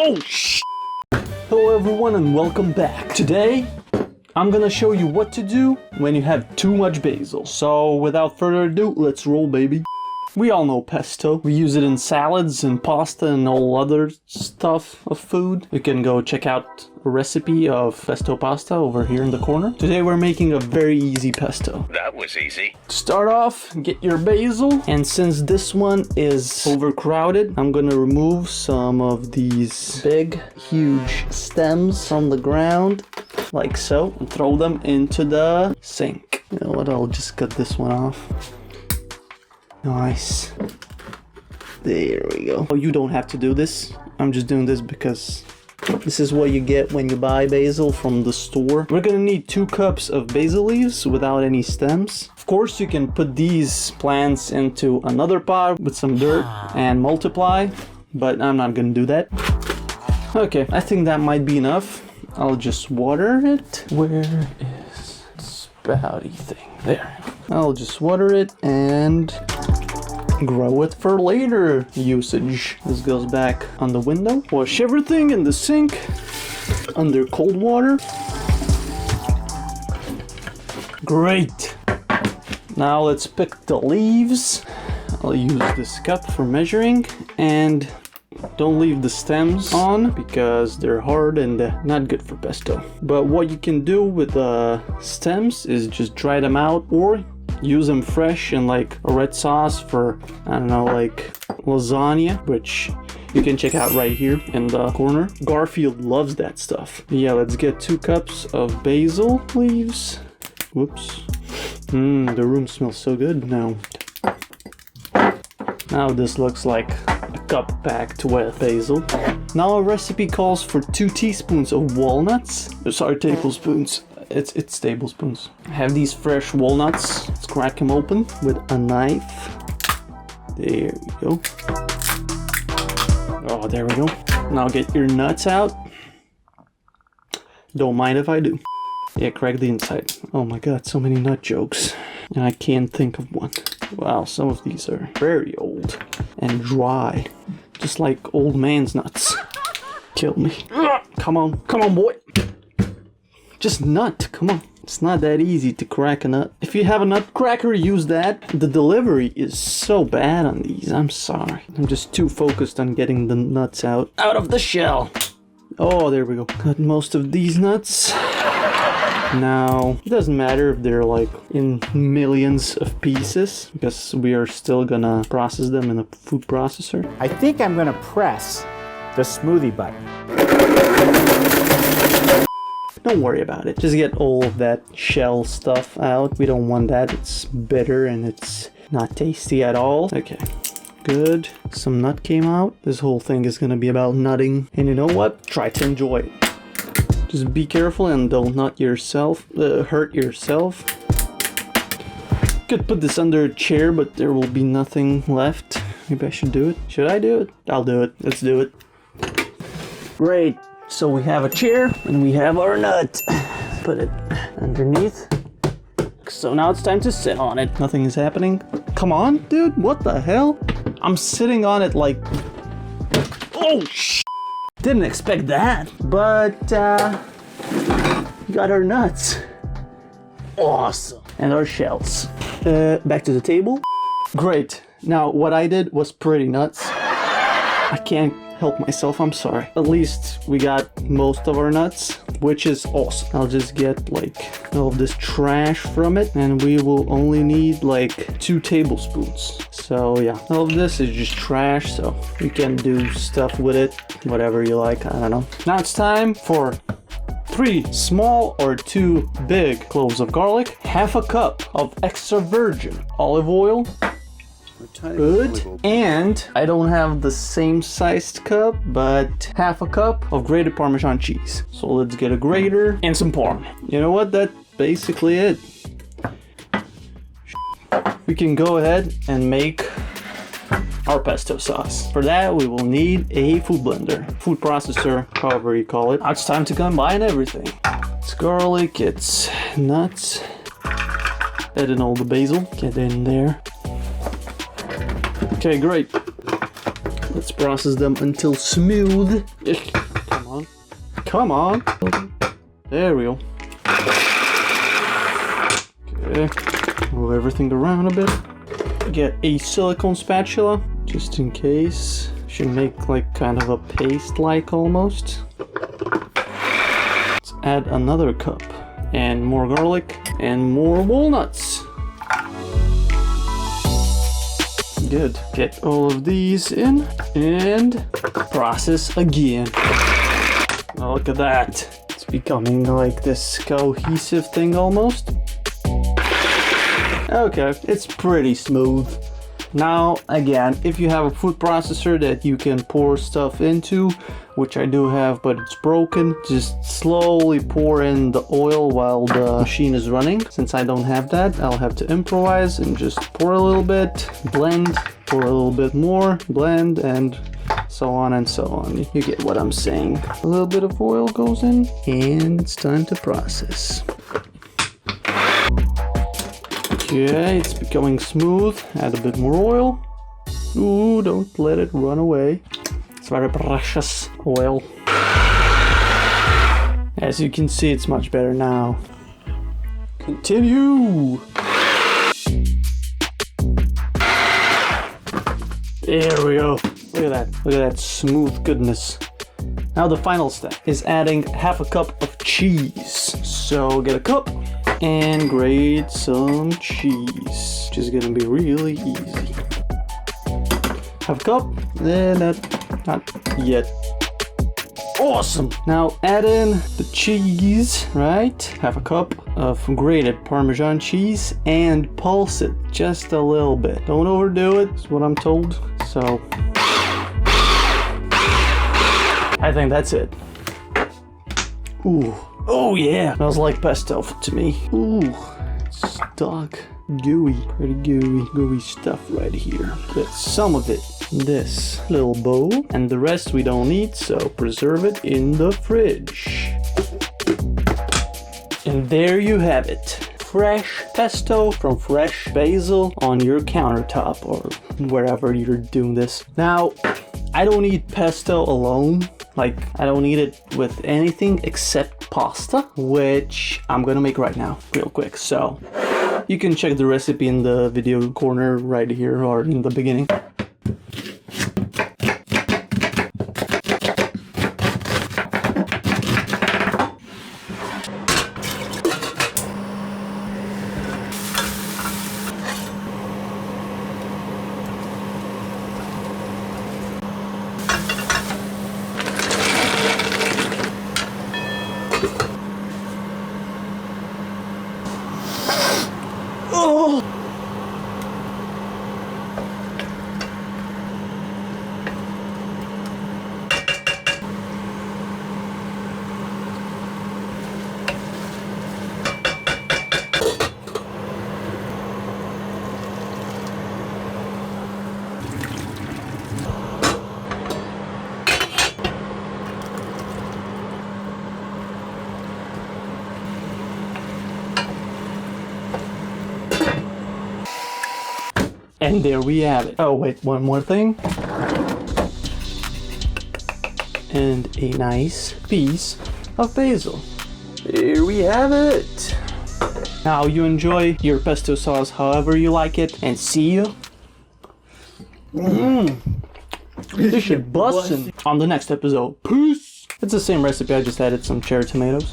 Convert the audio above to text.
Oh, Hello everyone and welcome back. Today, I'm gonna show you what to do when you have too much basil. So without further ado, let's roll, baby. We all know pesto. We use it in salads and pasta and all other stuff of food. You can go check out a recipe of pesto pasta over here in the corner. Today we're making a very easy pesto. That was easy. To start off, get your basil. And since this one is overcrowded, I'm gonna remove some of these big, huge stems from the ground, like so, and throw them into the sink. You know what, I'll just cut this one off. Nice. There we go. Oh, you don't have to do this. I'm just doing this because this is what you get when you buy basil from the store. We're gonna need 2 cups of basil leaves without any stems. Of course, you can put these plants into another pot with some dirt and multiply, but I'm not gonna do that. Okay, I think that might be enough. I'll just water it. Where is this spouty thing? There. I'll just water it and grow it for later usage. This goes back on the window. Wash everything in the sink under cold water. Great. Now let's pick the leaves. I'll use this cup for measuring, and don't leave the stems on because they're hard and not good for pesto. But what you can do with the stems is just dry them out or use them fresh in like a red sauce for, I don't know, like lasagna, which you can check out right here in the corner. Garfield loves that stuff. Yeah, let's get 2 cups of basil leaves. Whoops. The room smells so good now. Now this looks like a cup packed with basil. Now our recipe calls for 2 teaspoons of walnuts. Sorry, tablespoons. It's tablespoons. I have these fresh walnuts. Let's crack them open with a knife. There we go. Oh, there we go. Now get your nuts out. Don't mind if I do. Yeah, crack the inside. Oh my god, so many nut jokes. And I can't think of one. Wow, some of these are very old and dry. Just like old man's nuts. Kill me. Come on, boy. Just nut, come on. It's not that easy to crack a nut. If you have a nut cracker, use that. The delivery is so bad on these, I'm sorry. I'm just too focused on getting the nuts out of the shell. Oh, there we go. Got most of these nuts. Now, it doesn't matter if they're like in millions of pieces because we are still gonna process them in a food processor. I think I'm gonna press the smoothie button. Don't worry about it. Just get all of that shell stuff out. We don't want that. It's bitter and it's not tasty at all. Okay, good. Some nut came out. This whole thing is gonna be about nutting. And you know what? Try to enjoy it. Just be careful and don't nut yourself, hurt yourself. Could put this under a chair, but there will be nothing left. Maybe I should do it. Should I do it? I'll do it. Let's do it. Great. So we have a chair and we have our nut. Put it underneath. So now it's time to sit on it. Nothing is happening. Come on, dude. What the hell? I'm sitting on it like... Oh, didn't expect that. But, we got our nuts. Awesome. And our shells. Back to the table. Great. Now, what I did was pretty nuts. I can't help myself, I'm sorry. At least we got most of our nuts, which is awesome. I'll just get like all of this trash from it, and we will only need like 2 tablespoons. So yeah, all of this is just trash, so you can do stuff with it, whatever you like, I don't know. Now it's time for 3 small or 2 big cloves of garlic, half a cup of extra virgin olive oil. Good. And I don't have the same sized cup, but half a cup of grated Parmesan cheese. So let's get a grater and some Parm. You know what? That's basically it. We can go ahead and make our pesto sauce. For that, we will need a food blender, food processor, however you call it. Now it's time to combine everything. It's garlic, it's nuts. Add in all the basil. Get in there. Okay, great. Let's process them until smooth. Come on. Come on. There we go. Okay. Move everything around a bit. Get a silicone spatula, just in case. Should make like kind of a paste-like almost. Let's add another cup. And more garlic. And more walnuts. Good. Get all of these in. And process again. Oh, look at that. It's becoming like this cohesive thing almost. Okay, it's pretty smooth. Now, again, if you have a food processor that you can pour stuff into, which I do have, but it's broken, just slowly pour in the oil while the machine is running. Since I don't have that, I'll have to improvise and just pour a little bit, blend, pour a little bit more, blend, and so on and so on. You get what I'm saying. A little bit of oil goes in, and it's time to process. Okay, it's becoming smooth. Add a bit more oil. Ooh, don't let it run away. It's very precious oil. As you can see, it's much better now. Continue! There we go. Look at that. Look at that smooth goodness. Now the final step is adding half a cup of cheese. So get a cup and grate some cheese, which is gonna be really easy. Half a cup, not yet. Awesome! Now add in the cheese, right? Half a cup of grated Parmesan cheese and pulse it just a little bit. Don't overdo it, is what I'm told. So I think that's it. Ooh. Oh yeah, smells like pesto to me. Ooh, stuck, gooey, pretty gooey stuff right here. Put some of it in this little bowl, and the rest we don't need, so preserve it in the fridge. And there you have it. Fresh pesto from fresh basil on your countertop or wherever you're doing this. Now, I don't eat pesto alone. Like, I don't eat it with anything except pasta, which I'm gonna make right now, real quick. So, you can check the recipe in the video corner right here or in the beginning. Oh! And there we have it. Oh wait, one more thing. And a nice piece of basil. Here we have it. Now you enjoy your pesto sauce however you like it, and see you. This shit bussin' on the next episode. Peace. It's the same recipe, I just added some cherry tomatoes.